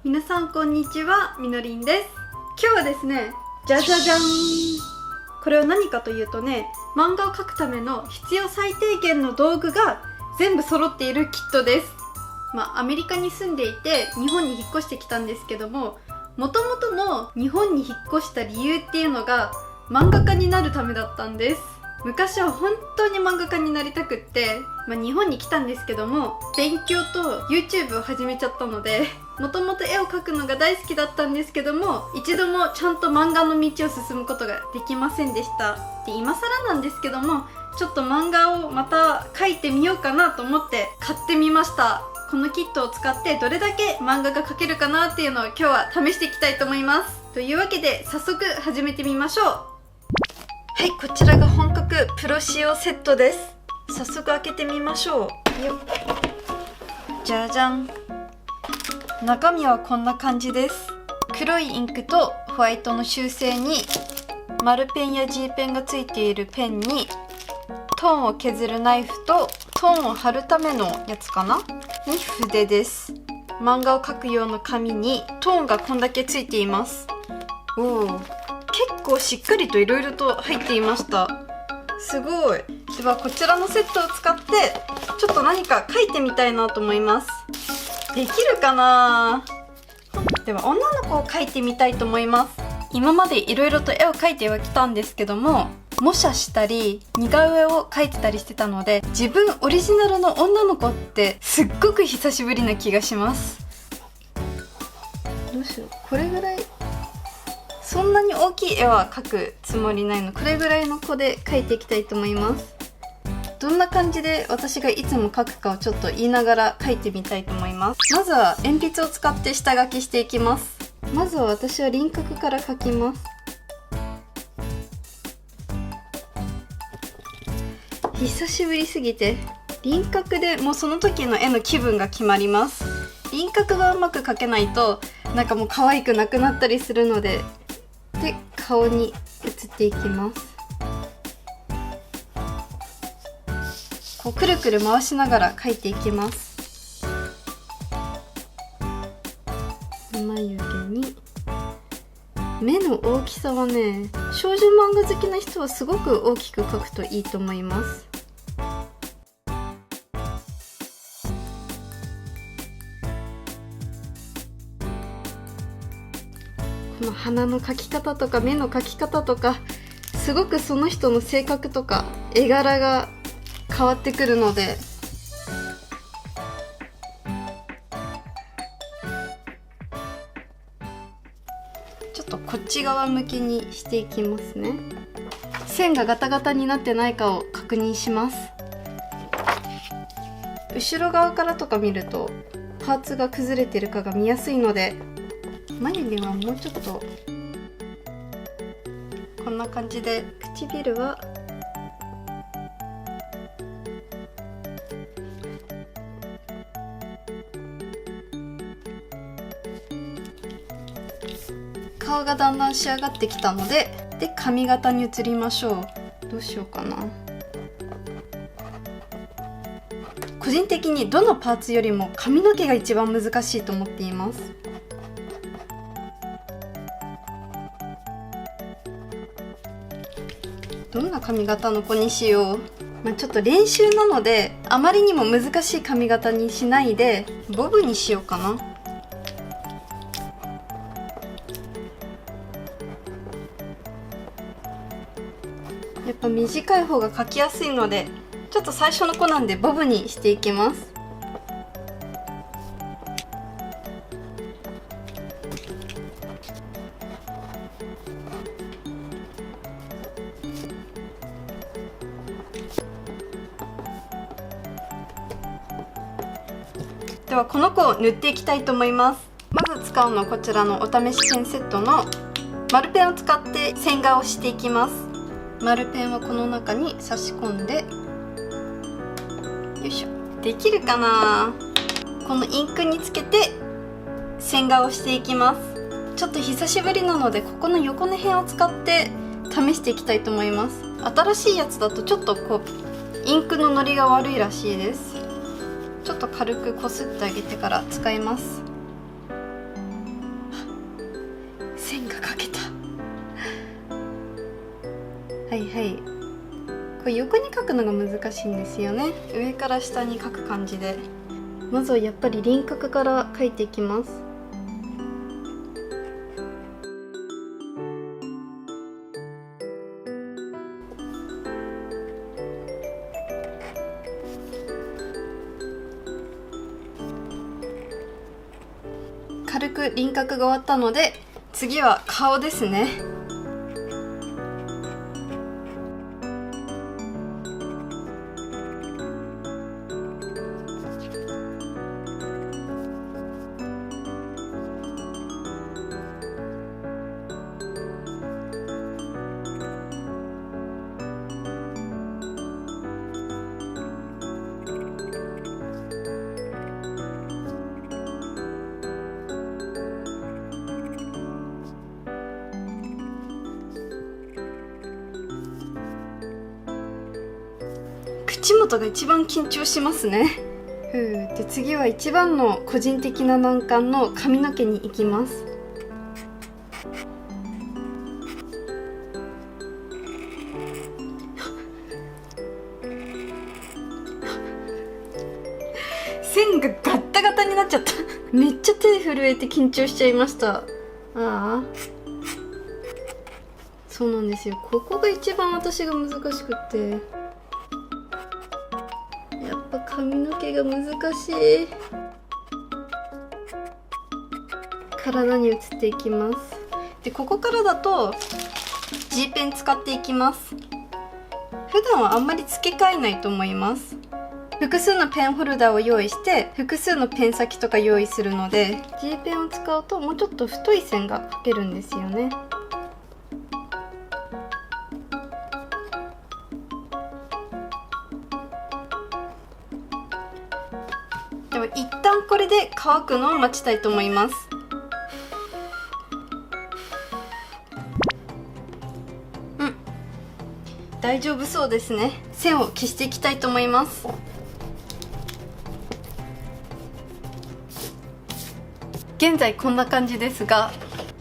皆さんこんにちは、みのりんです。今日はですね、じゃじゃじゃん、これは何かというとね、漫画を描くための必要最低限の道具が全部揃っているキットです。アメリカに住んでいて日本に引っ越してきたんですけども、もともとの日本に引っ越した理由っていうのが漫画家になるためだったんです。昔は本当に漫画家になりたくって、日本に来たんですけども、勉強と YouTube を始めちゃったので、もともと絵を描くのが大好きだったんですけども、一度もちゃんと漫画の道を進むことができませんでした。で、今更なんですけども、ちょっと漫画をまた描いてみようかなと思って買ってみました。このキットを使ってどれだけ漫画が描けるかなっていうのを今日は試していきたいと思います。というわけで早速始めてみましょう。はい、こちらが本格プロ仕様セットです。早速開けてみましょう。よっ、じゃじゃん。中身はこんな感じです。黒いインクとホワイトの修正に、丸ペンや G ペンがついているペンに、トーンを削るナイフとトーンを貼るためのやつかなに筆です。漫画を描く用の紙にトーンがこんだけついています。おー、結構しっかりといろいろと入っていました。すごい。ではこちらのセットを使ってちょっと何か描いてみたいなと思います。できるかな。では女の子を描いてみたいと思います。今までいろいろと絵を描いてはきたんですけども、模写したり似顔絵を描いてたりしてたので、自分オリジナルの女の子ってすっごく久しぶりな気がします。どうしよう、これぐらい、そんなに大きい絵は描くつもりないの。これぐらいの子で描いていきたいと思います。どんな感じで私がいつも描くかをちょっと言いながら描いてみたいと思います。まずは鉛筆を使って下書きしていきます。まずは私は輪郭から描きます。久しぶりすぎて輪郭でもうその時の絵の気分が決まります。輪郭がうまく描けないとなんかもう可愛くなくなったりするので、顔に移っていきます。こうくるくる回しながら描いていきます。眉毛に、目の大きさはね、少女漫画好きな人はすごく大きく描くといいと思います。この鼻の描き方とか目の描き方とか、すごくその人の性格とか絵柄が変わってくるので、ちょっとこっち側向きにしていきますね。線がガタガタになってないかを確認します。後ろ側からとか見るとパーツが崩れてるかが見やすいので、眉毛はもうちょっとこんな感じで、唇は顔がだんだん仕上がってきたので、髪型に移りましょう。どうしようかな。個人的にどのパーツよりも髪の毛が一番難しいと思っています。どんな髪型の子にしよう。ちょっと練習なのであまりにも難しい髪型にしないでボブにしようかな。やっぱ短い方が描きやすいので、ちょっと最初の子なんでボブにしていきます。ではこの子を塗っていきたいと思います。まず使うのはこちらのお試しペンセットの丸ペンを使って線画をしていきます。丸ペンはこの中に差し込んで、よいしょ、できるかな。このインクにつけて線画をしていきます。ちょっと久しぶりなのでここの横の辺を使って試していきたいと思います。新しいやつだとちょっとこうインクののりが悪いらしいです。ちょっと軽くこすってあげてから使います。はい。これ横に描くのが難しいんですよね。上から下に描く感じで、まずはやっぱり輪郭から描いていきます。軽く輪郭が終わったので、次は顔ですね。口元が一番緊張しますね。で次は一番の個人的な難関の髪の毛に行きます。線がガッタガタになっちゃっためっちゃ手震えて緊張しちゃいました。ああ、そうなんですよ。ここが一番私が難しくて、やっぱ髪の毛が難しい。体に移っていきます。でここからだと G ペン使っていきます。普段はあんまり付け替えないと思います。複数のペンホルダーを用意して複数のペン先とか用意するので、 G ペンを使うともうちょっと太い線が描けるんですよね。では一旦これで乾くのを待ちたいと思います。大丈夫そうですね。線を消していきたいと思います。現在こんな感じですが、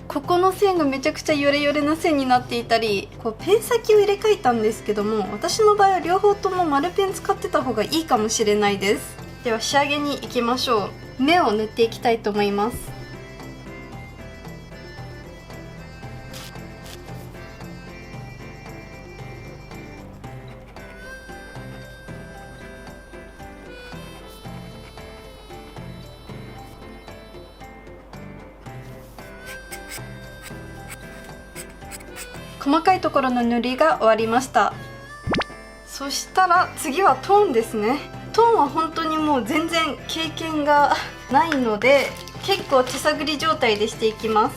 ここの線がめちゃくちゃヨレヨレな線になっていたり、こうペン先を入れ替えたんですけども、私の場合は両方とも丸ペン使ってた方がいいかもしれないです。では仕上げにいきましょう。目を塗っていきたいと思います。細かいところの塗りが終わりました。そしたら次はトーンですね。トーンは本当にもう全然経験がないので、結構手探り状態でしていきます。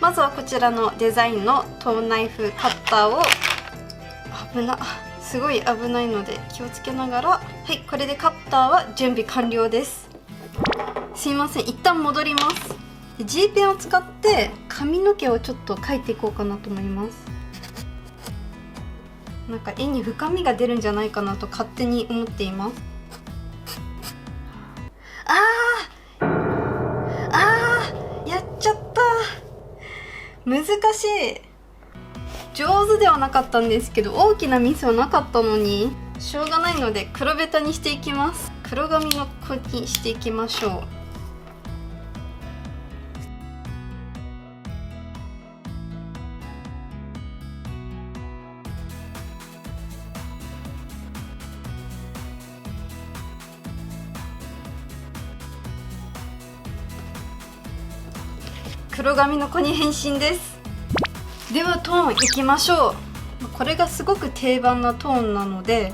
まずはこちらのデザインのトーンナイフカッターを、すごい危ないので気をつけながら、はい、これでカッターは準備完了です。すいません、一旦戻ります。G ペンを使って髪の毛をちょっと描いていこうかなと思います。なんか絵に深みが出るんじゃないかなと勝手に思っています。やっちゃった。難しい。上手ではなかったんですけど、大きなミスはなかったのにしょうがないので黒ベタにしていきます。黒髪の子にしていきましょう。黒髪の子に変身です。ではトーンいきましょう。これがすごく定番なトーンなので、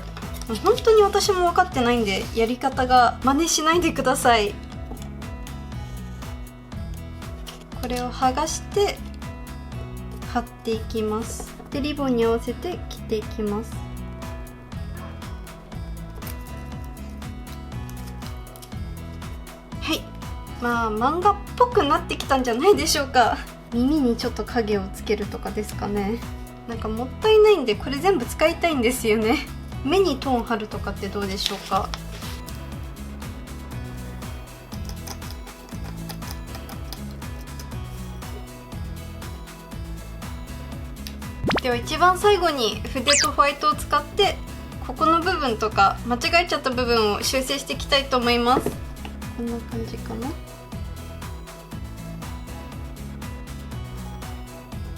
本当に私も分かってないんでやり方が真似しないでください。これを剥がして貼っていきます。でリボンに合わせて切っていきます。はい、漫画っぽくなってきたんじゃないでしょうか。耳にちょっと影をつけるとかですかね。なんかもったいないんでこれ全部使いたいんですよね。目にトーン貼るとかってどうでしょうか。では一番最後に筆とホワイトを使ってここの部分とか間違えちゃった部分を修正していきたいと思います。こんな感じかな。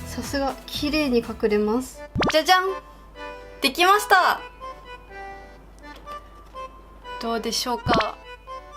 さすが綺麗に隠れます。じゃじゃん、できました。どうでしょうか。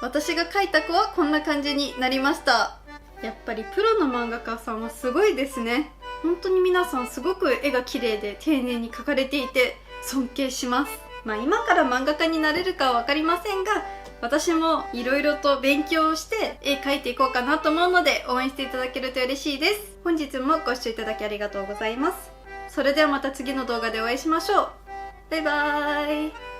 私が描いた子はこんな感じになりました。やっぱりプロの漫画家さんはすごいですね。本当に皆さんすごく絵が綺麗で丁寧に描かれていて尊敬します。今から漫画家になれるかは分かりませんが、私もいろいろと勉強して絵描いていこうかなと思うので応援していただけると嬉しいです。本日もご視聴いただきありがとうございます。それではまた次の動画でお会いしましょう。バイバーイ。